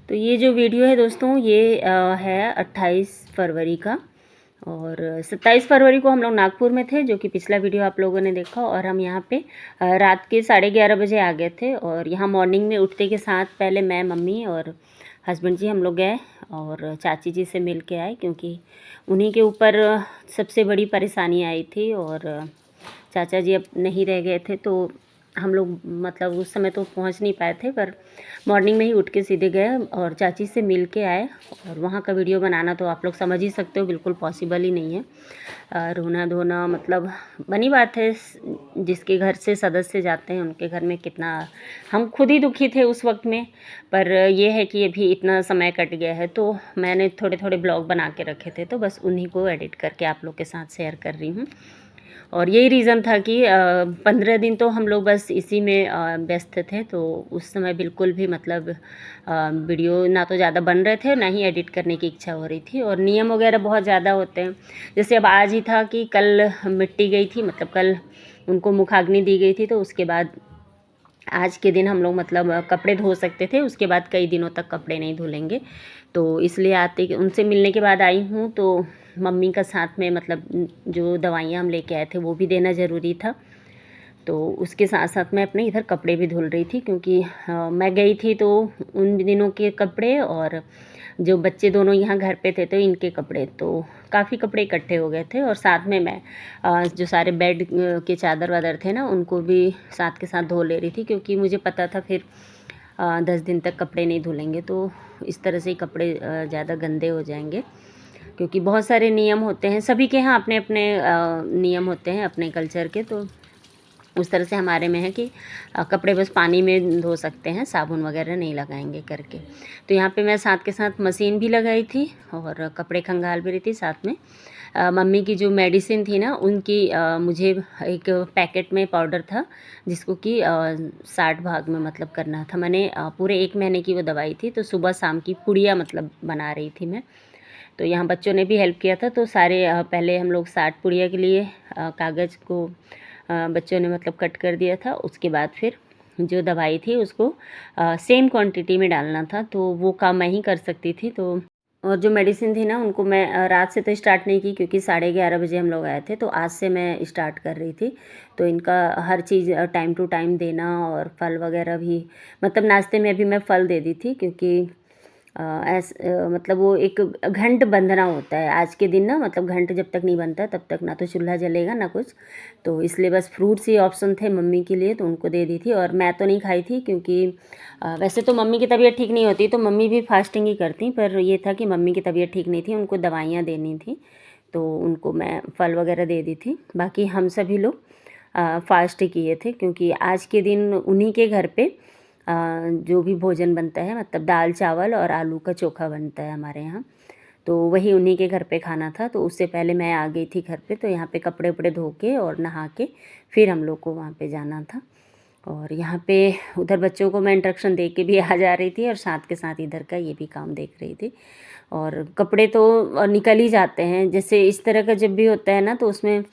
तो ये जो वीडियो है दोस्तों ये है 28 फरवरी का, और 27 फरवरी को हम लोग नागपुर में थे, जो कि पिछला वीडियो आप लोगों ने देखा। और हम यहाँ पे रात के 11:30 बजे आ गए थे। और यहाँ मॉर्निंग में उठते के साथ पहले मैं, मम्मी और हस्बैंड जी हम लोग गए और चाची जी से मिल के आए, क्योंकि उन्हीं के ऊपर सबसे बड़ी परेशानी आई थी। और चाचा जी अब नहीं रह गए थे, तो हम लोग मतलब उस समय तो पहुंच नहीं पाए थे, पर मॉर्निंग में ही उठ के सीधे गए और चाची से मिल के आए। और वहाँ का वीडियो बनाना तो आप लोग समझ ही सकते हो, बिल्कुल पॉसिबल ही नहीं है। रोना धोना मतलब बनी बात है, जिसके घर से सदस्य जाते हैं उनके घर में कितना, हम खुद ही दुखी थे उस वक्त में। पर ये है कि अभी इतना समय कट गया है, तो मैंने थोड़े थोड़े ब्लॉग बना के रखे थे, तो बस उन्हीं को एडिट करके आप लोग के साथ शेयर कर रही हूँ। और यही रीज़न था कि 15 दिन तो हम लोग बस इसी में व्यस्त थे, तो उस समय बिल्कुल भी मतलब वीडियो ना तो ज़्यादा बन रहे थे, ना ही एडिट करने की इच्छा हो रही थी। और नियम वगैरह बहुत ज़्यादा होते हैं। जैसे अब आज ही था कि कल मिट्टी गई थी, मतलब कल उनको मुखाग्नि दी गई थी, तो उसके बाद आज के दिन हम लोग मतलब कपड़े धो सकते थे, उसके बाद कई दिनों तक कपड़े नहीं धुलेंगे। तो इसलिए आते उनसे मिलने के बाद आई हूँ, तो मम्मी का साथ में मतलब जो दवाइयाँ हम लेके आए थे वो भी देना ज़रूरी था। तो उसके साथ साथ मैं अपने इधर कपड़े भी धुल रही थी, क्योंकि मैं गई थी तो उन दिनों के कपड़े और जो बच्चे दोनों यहाँ घर पे थे तो इनके कपड़े, तो काफ़ी कपड़े इकट्ठे हो गए थे। और साथ में मैं जो सारे बेड के चादर वादर थे ना, उनको भी साथ के साथ धो ले रही थी, क्योंकि मुझे पता था फिर 10 दिन तक कपड़े नहीं धुलेंगे, तो इस तरह से ही कपड़े ज़्यादा गंदे हो जाएंगे। क्योंकि बहुत सारे नियम होते हैं, सभी के यहाँ अपने अपने नियम होते हैं अपने कल्चर के। तो उस तरह से हमारे में है कि कपड़े बस पानी में धो सकते हैं, साबुन वगैरह नहीं लगाएंगे करके। तो यहाँ पे मैं साथ के साथ मशीन भी लगाई थी और कपड़े खंगाल भी रही थी साथ में। मम्मी की जो मेडिसिन थी ना, उनकी मुझे एक पैकेट में पाउडर था, जिसको कि 60 भाग में मतलब करना था। मैंने पूरे 1 महीने की वो दवाई थी, तो सुबह शाम की पुड़िया मतलब बना रही थी मैं। तो यहाँ बच्चों ने भी हेल्प किया था। तो सारे पहले हम लोग 60 पुड़िया के लिए कागज़ को बच्चों ने मतलब कट कर दिया था। उसके बाद फिर जो दवाई थी उसको सेम क्वांटिटी में डालना था, तो वो काम मैं ही कर सकती थी। तो और जो मेडिसिन थी ना, उनको मैं रात से तो स्टार्ट नहीं की, क्योंकि 11:30 बजे हम लोग आए थे, तो आज से मैं स्टार्ट कर रही थी। तो इनका हर चीज़ टाइम टू टाइम देना, और फल वगैरह भी मतलब नाश्ते में भी मैं फल दे दी थी, क्योंकि मतलब वो एक घंट बंधना होता है आज के दिन ना, मतलब घंट जब तक नहीं बनता तब तक ना तो चूल्हा जलेगा ना कुछ। तो इसलिए बस फ्रूट्स ही ऑप्शन थे मम्मी के लिए, तो उनको दे दी थी। और मैं तो नहीं खाई थी, क्योंकि वैसे तो मम्मी की तबीयत ठीक नहीं होती तो मम्मी भी फास्टिंग ही करती, पर ये था कि मम्मी की तबीयत ठीक नहीं थी, उनको दवाइयाँ देनी थी, तो उनको मैं फल वगैरह दे दी थी। बाकी हम सभी लोग फास्ट किए थे, क्योंकि आज के दिन उन्हीं के घर पे जो भी भोजन बनता है, मतलब दाल चावल और आलू का चोखा बनता है हमारे यहाँ, तो वही उन्हीं के घर पे खाना था। तो उससे पहले मैं आ गई थी घर पे, तो यहाँ पे कपड़े उपड़े धो के और नहा के फिर हम लोग को वहाँ पे जाना था। और यहाँ पे उधर बच्चों को मैं इंस्ट्रक्शन दे के भी आ जा रही थी, और साथ के साथ इधर का ये भी काम देख रही थी। और कपड़े तो निकल ही जाते हैं, जैसे इस तरह का जब भी होता है ना, तो उसमें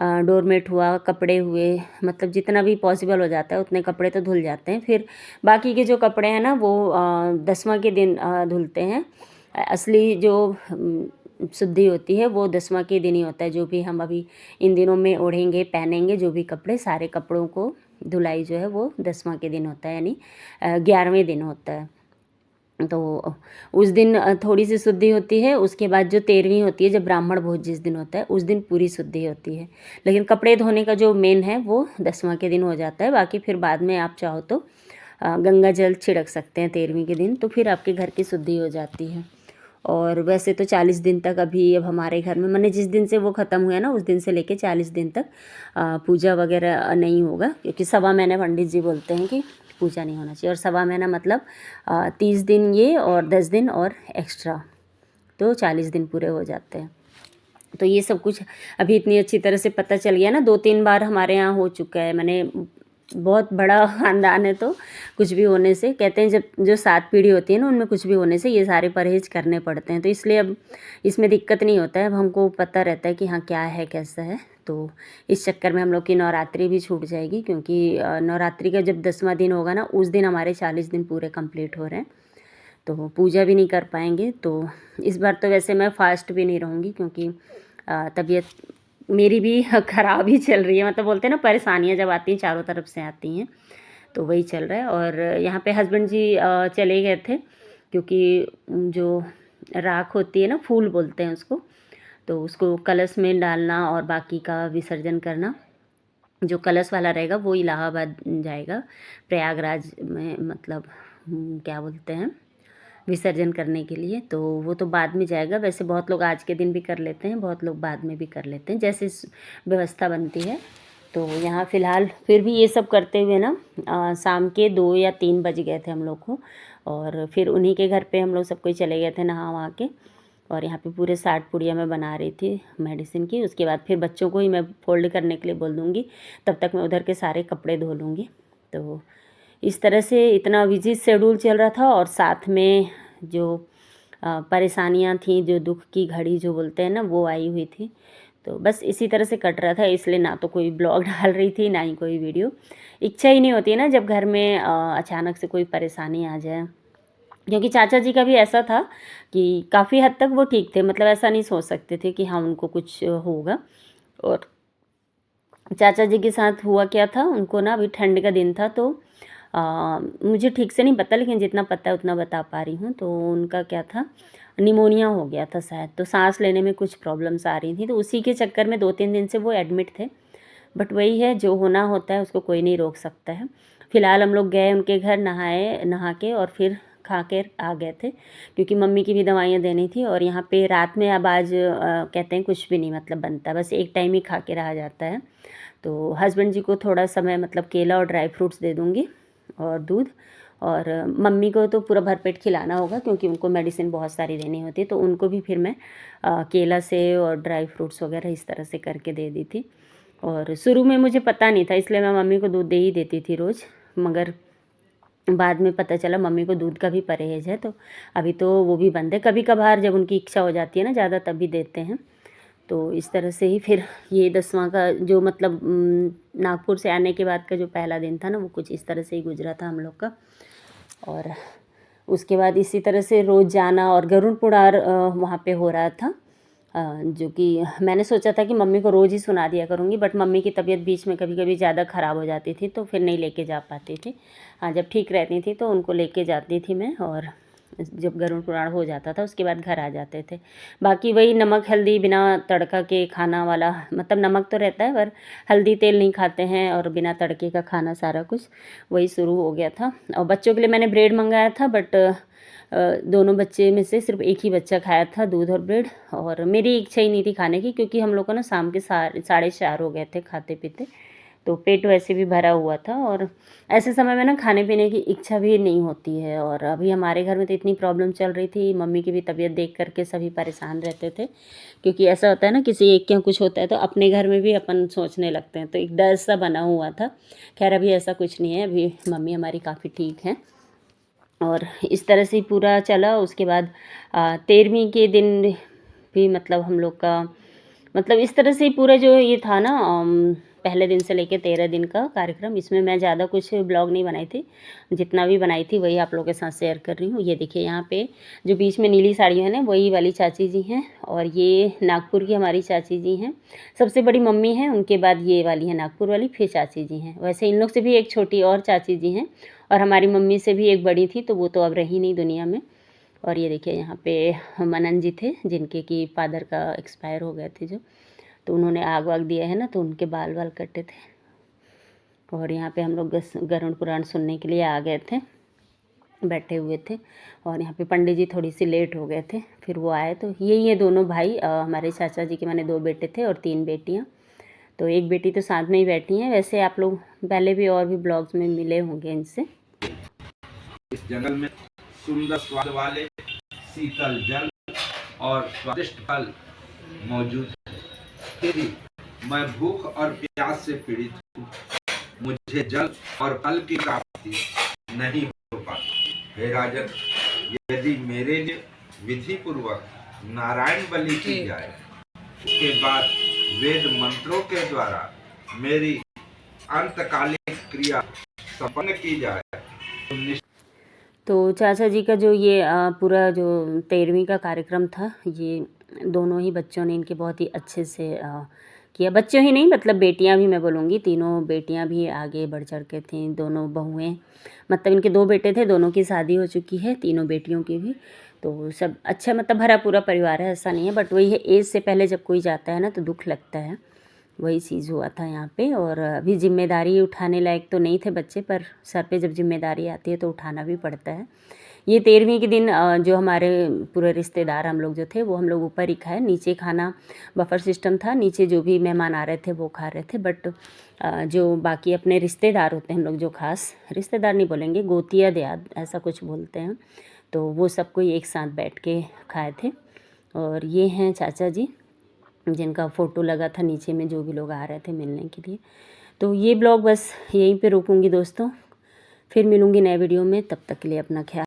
डोरमेट हुआ, कपड़े हुए, मतलब जितना भी पॉसिबल हो जाता है उतने कपड़े तो धुल जाते हैं। फिर बाकी के जो कपड़े हैं ना, वो 10वां के दिन धुलते हैं। असली जो शुद्धि होती है वो 10वां के दिन ही होता है। जो भी हम अभी इन दिनों में ओढ़ेंगे, पहनेंगे, जो भी कपड़े, सारे कपड़ों को धुलाई जो है वो 10वां के दिन होता है, यानी 11वें दिन होता है। तो उस दिन थोड़ी सी शुद्धि होती है। उसके बाद जो 13वीं होती है, जब ब्राह्मण भोज जिस दिन होता है, उस दिन पूरी शुद्धि होती है। लेकिन कपड़े धोने का जो मेन है वो 10वां के दिन हो जाता है। बाकी फिर बाद में आप चाहो तो गंगा जल छिड़क सकते हैं 13वीं के दिन, तो फिर आपके घर की शुद्धि हो जाती है। और वैसे तो 40 दिन तक अभी अब हमारे घर में, मैंने जिस दिन से वो ख़त्म हुआ ना, उस दिन से लेके 40 दिन तक पूजा वगैरह नहीं होगा, क्योंकि 1.25 महीने पंडित जी बोलते हैं कि पूजा नहीं होना चाहिए। और 1.25 महीना मतलब 30 दिन ये और 10 दिन और एक्स्ट्रा, तो 40 दिन पूरे हो जाते हैं। तो ये सब कुछ अभी इतनी अच्छी तरह से पता चल गया ना, 2-3 बार हमारे यहाँ हो चुका है। मैंने बहुत बड़ा ख़ानदान है, तो कुछ भी होने से कहते हैं, जब जो 7 पीढ़ी होती है ना, उनमें कुछ भी होने से ये सारे परहेज़ करने पड़ते हैं। तो इसलिए अब इसमें दिक्कत नहीं होता है, अब हमको पता रहता है कि हाँ क्या है कैसा है। तो इस चक्कर में हम लोग की नवरात्रि भी छूट जाएगी, क्योंकि नवरात्रि का जब 10वां दिन होगा ना, उस दिन हमारे 40 दिन पूरे कंप्लीट हो रहे हैं। तो पूजा भी नहीं कर पाएंगे। तो इस बार तो वैसे मैं फास्ट भी नहीं रहूँगी, क्योंकि तबीयत मेरी भी ख़राब ही चल रही है। मतलब बोलते हैं ना, परेशानियाँ जब आती हैं चारों तरफ से आती हैं, तो वही चल रहा है। और यहाँ पे हस्बैंड जी चले गए थे, क्योंकि जो राख होती है ना, फूल बोलते हैं उसको, तो उसको कलश में डालना और बाकी का विसर्जन करना। जो कलश वाला रहेगा वो इलाहाबाद जाएगा, प्रयागराज में, मतलब क्या बोलते हैं, विसर्जन करने के लिए। तो वो तो बाद में जाएगा। वैसे बहुत लोग आज के दिन भी कर लेते हैं, बहुत लोग बाद में भी कर लेते हैं, जैसे व्यवस्था बनती है। तो यहाँ फ़िलहाल फिर भी ये सब करते हुए ना शाम के 2 या 3 बज गए थे हम लोग को। और फिर उन्हीं के घर पे हम लोग सब कोई चले गए थे नहा वहा के। और यहाँ पे पूरे 60 पुड़िया मैं बना रही थी मेडिसिन की। उसके बाद फिर बच्चों को ही मैं फोल्ड करने के लिए बोल दूँगी, तब तक मैं उधर के सारे कपड़े धो लूँगी। तो इस तरह से इतना बिजी शेड्यूल चल रहा था। और साथ में जो परेशानियाँ थी, जो दुख की घड़ी जो बोलते हैं ना, वो आई हुई थी। तो बस इसी तरह से कट रहा था, इसलिए ना तो कोई ब्लॉग डाल रही थी, ना ही कोई वीडियो। इच्छा ही नहीं होती है ना जब घर में अचानक से कोई परेशानी आ जाए। क्योंकि चाचा जी का भी ऐसा था कि काफ़ी हद तक वो ठीक थे, मतलब ऐसा नहीं सोच सकते थे कि हाँ उनको कुछ होगा। और चाचा जी के साथ हुआ क्या था, उनको ना अभी ठंड का दिन था, तो मुझे ठीक से नहीं पता, लेकिन जितना पता है उतना बता पा रही हूँ। तो उनका क्या था, निमोनिया हो गया था शायद, तो सांस लेने में कुछ प्रॉब्लम्स आ रही थी। तो उसी के चक्कर में 2-3 दिन से वो एडमिट थे। बट वही है, जो होना होता है उसको कोई नहीं रोक सकता है। फ़िलहाल हम लोग गए उनके घर, नहा के और फिर खा के आ गए थे, क्योंकि मम्मी की भी दवाइयाँ देनी थी। और यहाँ पे रात में अब आज कहते हैं कुछ भी नहीं मतलब बनता, बस एक टाइम ही खा के रहा जाता है। तो हस्बैंड जी को थोड़ा समय मतलब केला और ड्राई फ्रूट्स दे दूँगी और दूध। और मम्मी को तो पूरा भरपेट खिलाना होगा, क्योंकि उनको मेडिसिन बहुत सारी देनी होती है। तो उनको भी फिर मैं केला से और ड्राई फ्रूट्स वगैरह इस तरह से करके दे दी थी। और शुरू में मुझे पता नहीं था, इसलिए मैं मम्मी को दूध दे ही देती थी रोज़। मगर बाद में पता चला मम्मी को दूध का भी परहेज़ है, तो अभी तो वो भी बंद है। कभी कभार जब उनकी इच्छा हो जाती है ना ज़्यादा, तभी देते हैं। तो इस तरह से ही फिर ये 10वां का जो मतलब नागपुर से आने के बाद का जो पहला दिन था ना, वो कुछ इस तरह से ही गुजरा था हम लोग का। और उसके बाद इसी तरह से रोज़ जाना, और गरुड़ पुराण वहाँ पे हो रहा था, जो कि मैंने सोचा था कि मम्मी को रोज़ ही सुना दिया करूँगी। बट मम्मी की तबीयत बीच में कभी कभी ज़्यादा ख़राब हो जाती थी, तो फिर नहीं लेके जा पाती थी। हाँ, जब ठीक रहती थी तो उनको लेके जाती थी मैं। और जब गरुड़ पुराण हो जाता था उसके बाद घर आ जाते थे। बाकी वही नमक हल्दी बिना तड़का के खाना वाला, मतलब नमक तो रहता है पर हल्दी तेल नहीं खाते हैं, और बिना तड़के का खाना सारा कुछ वही शुरू हो गया था। और बच्चों के लिए मैंने ब्रेड मंगाया था, बट दोनों बच्चे में से सिर्फ एक ही बच्चा खाया था दूध और ब्रेड। और मेरी इच्छा ही नहीं थी खाने की, क्योंकि हम लोग को ना शाम के 4:30 हो गए थे खाते पीते, तो पेट वैसे भी भरा हुआ था। और ऐसे समय में ना खाने पीने की इच्छा भी नहीं होती है। और अभी हमारे घर में तो इतनी प्रॉब्लम चल रही थी, मम्मी की भी तबीयत देख करके सभी परेशान रहते थे। क्योंकि ऐसा होता है ना, किसी एक के यहाँ कुछ होता है तो अपने घर में भी अपन सोचने लगते हैं, तो एक डर सा बना हुआ था। खैर अभी ऐसा कुछ नहीं है, अभी मम्मी हमारी काफ़ी ठीक हैं। और इस तरह से पूरा चला। उसके बाद 13वीं के दिन भी मतलब हम लोग का मतलब इस तरह से पूरा जो ये था ना, पहले दिन से लेके 13 दिन का कार्यक्रम, इसमें मैं ज़्यादा कुछ ब्लॉग नहीं बनाई थी। जितना भी बनाई थी वही आप लोगों के साथ शेयर कर रही हूँ। ये देखिए यहाँ पे जो बीच में नीली साड़ी है ना, वही वाली चाची जी हैं। और ये नागपुर की हमारी चाची जी हैं, सबसे बड़ी मम्मी हैं, उनके बाद ये वाली है नागपुर वाली, फिर चाची जी हैं। वैसे इन लोग से भी एक छोटी और चाची जी हैं, और हमारी मम्मी से भी एक बड़ी थी, तो वो तो अब रही नहीं दुनिया में। और ये देखिए यहाँ पे मनन जी थे, जिनके कि फादर का एक्सपायर हो गए थे जो, तो उन्होंने आग वाग दिया है ना, तो उनके बाल वाल कटे थे। और यहाँ पे हम लोग गरुड़ पुराण सुनने के लिए आ गए थे, बैठे हुए थे। और यहाँ पे पंडित जी थोड़ी सी लेट हो गए थे, फिर वो आए। तो ये दोनों भाई हमारे चाचा जी के, मैंने 2 बेटे थे और 3 बेटियाँ। तो एक बेटी तो साथ में ही बैठी हैं। वैसे आप लोग पहले भी और भी ब्लॉग्स में मिले होंगे इनसे। इस जंगल में सुंदर स्वाद वाले शीतल जल और स्वादिष्ट फल मौजूद है। फिर भी मैं भूख और प्यास से पीड़ित हूँ, मुझे जल और फल की प्राप्ति नहीं हो पाती। हे राजन, यदि मेरे लिए विधि पूर्वक नारायण बलि की जाए, उसके बाद वेद मंत्रों के द्वारा मेरी अंतकालिक क्रिया संपन्न की जाए, तो तो चाचा जी का जो ये पूरा जो 13वीं का कार्यक्रम था, ये दोनों ही बच्चों ने इनके बहुत ही अच्छे से किया। बच्चों ही नहीं, मतलब बेटियां भी, मैं बोलूँगी तीनों बेटियां भी आगे बढ़ चढ़ के थीं। दोनों बहुएं, मतलब इनके 2 बेटे थे, दोनों की शादी हो चुकी है, तीनों बेटियों की भी। तो सब अच्छा, मतलब भरा पूरा परिवार है, ऐसा नहीं है। बट वही है, एज से पहले जब कोई जाता है ना तो दुख लगता है। वही चीज़ हुआ था यहाँ पे। और अभी जिम्मेदारी उठाने लायक तो नहीं थे बच्चे, पर सर पे जब जिम्मेदारी आती है तो उठाना भी पड़ता है। ये 13वीं के दिन जो हमारे पूरे रिश्तेदार हम लोग जो थे वो हम लोग ऊपर ही खाए। नीचे खाना बफर सिस्टम था, नीचे जो भी मेहमान आ रहे थे वो खा रहे थे। बट जो बाकी अपने रिश्तेदार होते हैं, हम लोग जो खास रिश्तेदार नहीं बोलेंगे, गोतिया देहात ऐसा कुछ बोलते हैं, तो वो सब कोई एक साथ बैठ के खाए थे। और ये हैं चाचा जी जिनका फ़ोटो लगा था नीचे में, जो भी लोग आ रहे थे मिलने के लिए। तो ये ब्लॉग बस यहीं पे रोकूंगी दोस्तों, फिर मिलूंगी नए वीडियो में। तब तक के लिए अपना ख्याल